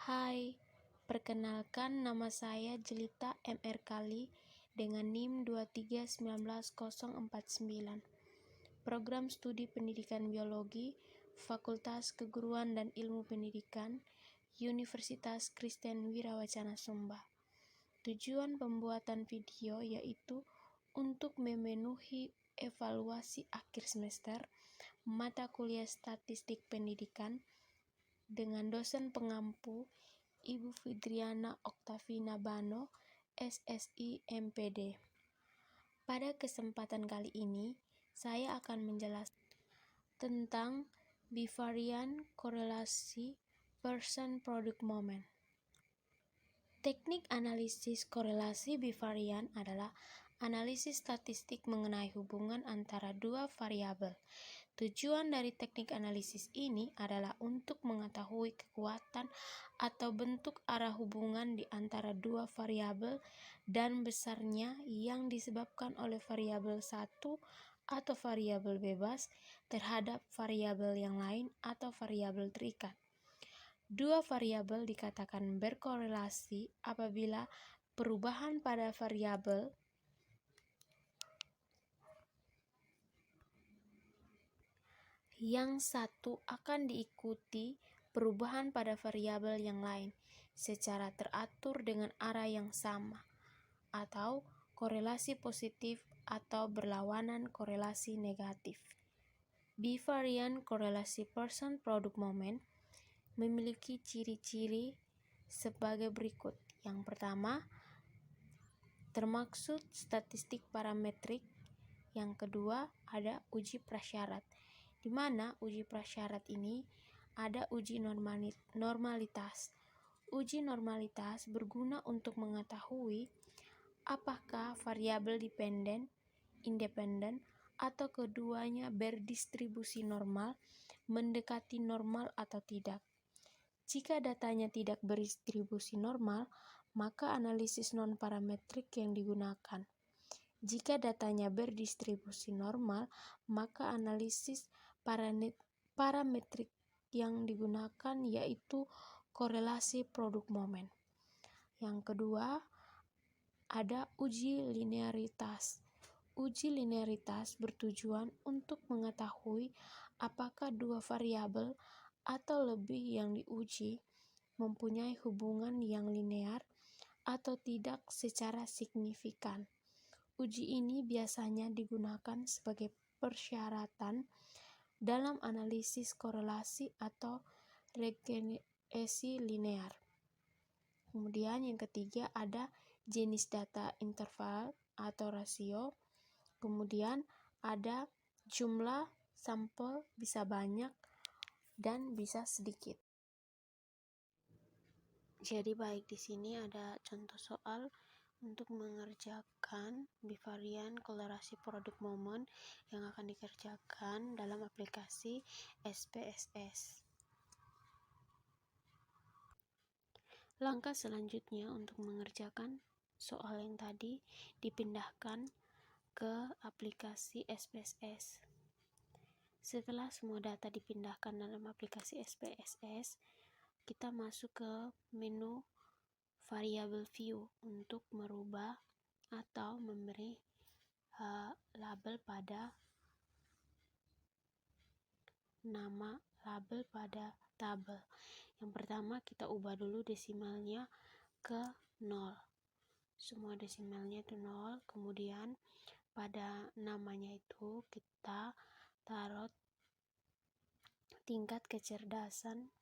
Hai, perkenalkan nama saya Jelita MR Kali dengan NIM 2319049. Program Studi Pendidikan Biologi, Fakultas Keguruan dan Ilmu Pendidikan, Universitas Kristen Wirawacana Sumba. Tujuan pembuatan video yaitu untuk memenuhi evaluasi akhir semester mata kuliah Statistik Pendidikan dengan dosen pengampu Ibu Fidriana Oktavina Bano, SSI MPD. Pada kesempatan kali ini, saya akan menjelaskan tentang bivarian korelasi person-product moment. Teknik analisis korelasi bivarian adalah analisis statistik mengenai hubungan antara dua variabel. Tujuan dari teknik analisis ini adalah untuk mengetahui kekuatan atau bentuk arah hubungan di antara dua variabel dan besarnya yang disebabkan oleh variabel satu atau variabel bebas terhadap variabel yang lain atau variabel terikat. Dua variabel dikatakan berkorelasi apabila perubahan pada variabel yang satu akan diikuti perubahan pada variabel yang lain secara teratur dengan arah yang sama, atau korelasi positif atau berlawanan korelasi negatif. Bivarian korelasi person-product moment memiliki ciri-ciri sebagai berikut. Yang pertama, termaksud statistik parametrik. Yang kedua, ada uji prasyarat, di mana uji prasyarat ini ada uji normalitas. Uji normalitas berguna untuk mengetahui apakah variabel dependen, independen, atau keduanya berdistribusi normal, mendekati normal atau tidak. Jika datanya tidak berdistribusi normal, maka analisis non-parametrik yang digunakan. Jika datanya berdistribusi normal, maka analisis parametrik yang digunakan yaitu korelasi produk moment. Yang kedua, ada uji linearitas. Uji linearitas bertujuan untuk mengetahui apakah dua variabel atau lebih yang diuji mempunyai hubungan yang linear atau tidak secara signifikan. Uji ini biasanya digunakan sebagai persyaratan dalam analisis korelasi atau regresi linear. Kemudian yang ketiga ada jenis data interval atau rasio. Kemudian ada jumlah sampel, bisa banyak dan bisa sedikit. Jadi baik, di sini ada contoh soal untuk mengerjakan bivarian korelasi produk moment yang akan dikerjakan dalam aplikasi SPSS. Langkah selanjutnya untuk mengerjakan soal yang tadi dipindahkan ke aplikasi SPSS. Setelah semua data dipindahkan dalam aplikasi SPSS, kita masuk ke menu variable view untuk merubah atau memberi label pada nama label pada tabel. Yang pertama, kita ubah dulu desimalnya ke 0. Semua desimalnya itu 0. Kemudian pada namanya itu kita taruh tingkat kecerdasan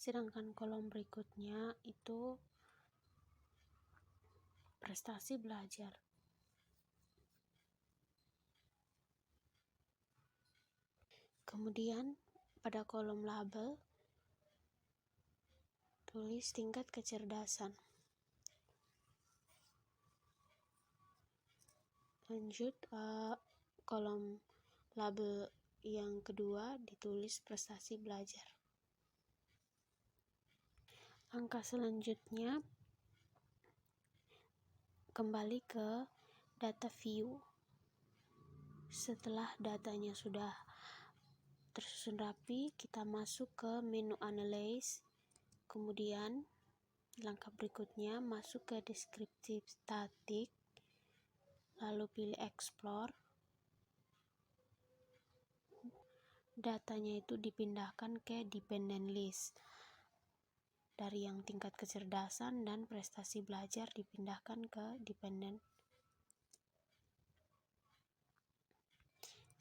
sedangkan kolom berikutnya itu prestasi belajar. Kemudian pada kolom label tulis tingkat kecerdasan. Lanjut kolom label yang kedua ditulis prestasi belajar. Langkah selanjutnya kembali ke data view. Setelah datanya sudah tersusun rapi, kita masuk ke menu Analyze. Kemudian langkah berikutnya masuk ke Descriptive Static, lalu pilih Explore. Datanya itu dipindahkan ke Dependent List. Dari yang tingkat kecerdasan dan prestasi belajar dipindahkan ke Dependent.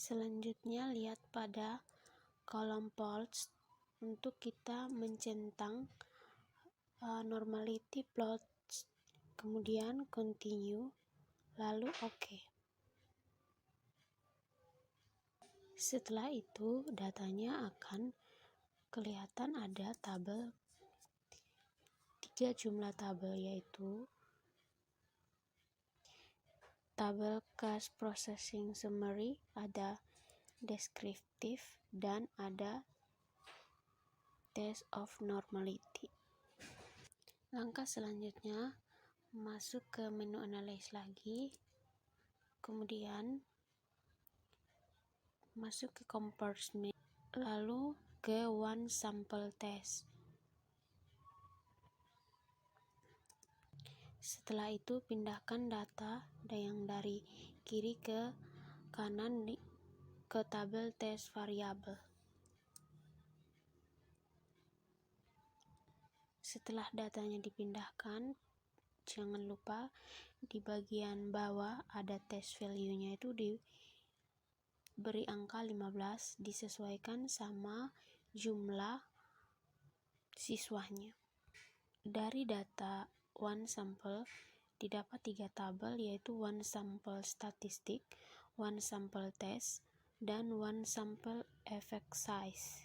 Selanjutnya lihat pada kolom plots untuk kita mencentang normality plots, kemudian continue, lalu OK. Setelah itu datanya akan kelihatan ada tabel, 3 jumlah tabel, yaitu tabel Cache Processing Summary, ada Descriptive, dan ada Test of Normality. Langkah selanjutnya masuk ke menu Analyze lagi, kemudian masuk ke Compartment, lalu ke One Sample Test. Setelah itu pindahkan data yang dari kiri ke kanan ke tabel test variabel. Setelah datanya dipindahkan, jangan lupa di bagian bawah ada test value-nya itu diberi angka 15, disesuaikan sama jumlah siswanya. Dari data one sample didapat 3 tabel, yaitu one sample statistik, one sample test, dan one sample effect size.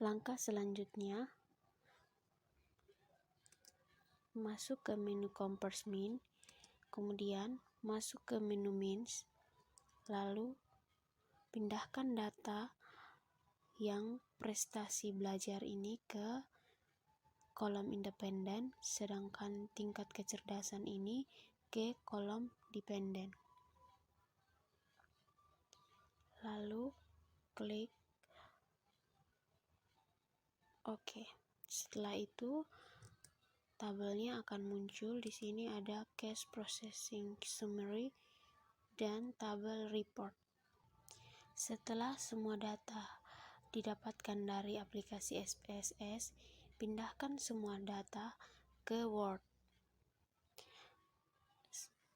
Langkah selanjutnya masuk ke menu Compartment, kemudian masuk ke menu Means, lalu pindahkan data yang prestasi belajar ini ke kolom independen, sedangkan tingkat kecerdasan ini ke kolom dependen. Lalu klik OK. Setelah itu tabelnya akan muncul. Di sini ada Cache Processing Summary dan tabel Report. Setelah semua data didapatkan dari aplikasi SPSS, pindahkan semua data ke Word.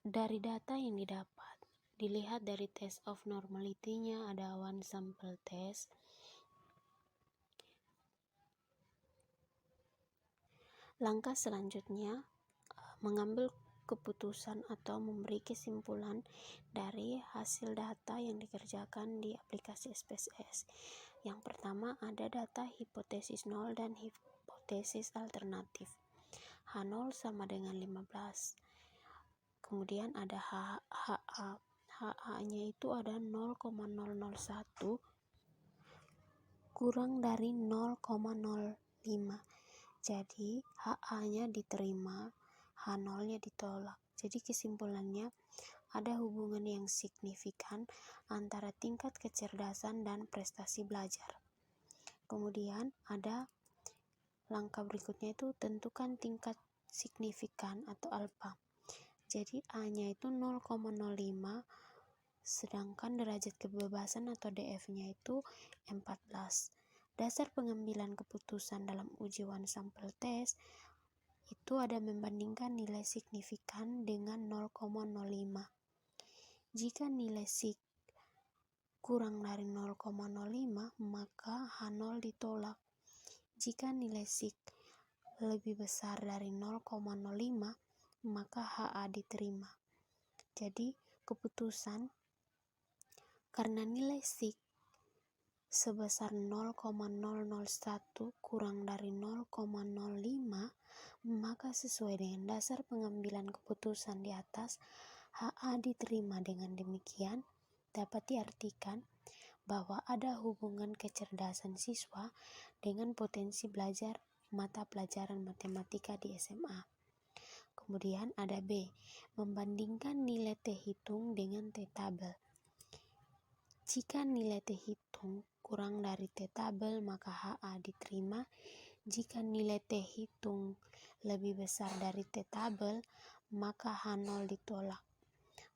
Dari data yang didapat, dilihat dari test of normality-nya ada one sample test. Langkah selanjutnya mengambil keputusan atau memberi kesimpulan dari hasil data yang dikerjakan di aplikasi SPSS. Yang pertama ada data hipotesis 0 dan hipotesis alternatif. H0 sama dengan 15. Kemudian ada HA. HA-nya itu ada 0,001 kurang dari 0,05. Jadi HA-nya diterima, H0-nya ditolak. Jadi kesimpulannya ada hubungan yang signifikan antara tingkat kecerdasan dan prestasi belajar. Kemudian ada langkah berikutnya itu tentukan tingkat signifikan atau alfa. Jadi A-nya itu 0,05, sedangkan derajat kebebasan atau DF-nya itu 14. Dasar pengambilan keputusan dalam uji one sample test itu ada membandingkan nilai signifikan dengan 0,05. Jika nilai sig kurang dari 0,05, maka H0 ditolak. Jika nilai sig lebih besar dari 0,05, maka HA diterima. Jadi keputusan karena nilai sig sebesar 0,001 kurang dari 0,05, maka sesuai dengan dasar pengambilan keputusan di atas, HA diterima. Dengan demikian dapat diartikan bahwa ada hubungan kecerdasan siswa dengan potensi belajar mata pelajaran matematika di SMA. Kemudian ada B, membandingkan nilai T hitung dengan T tabel. Jika nilai T hitung kurang dari T tabel, maka HA diterima. Jika nilai T hitung lebih besar dari T tabel, maka H0 ditolak.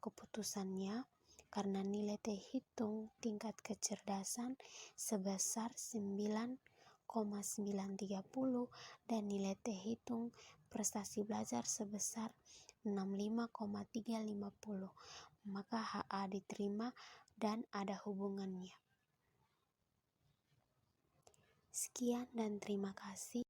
Keputusannya, karena nilai T hitung tingkat kecerdasan sebesar 9,930 dan nilai T hitung prestasi belajar sebesar 65,350, maka HA diterima dan ada hubungannya. Sekian dan terima kasih.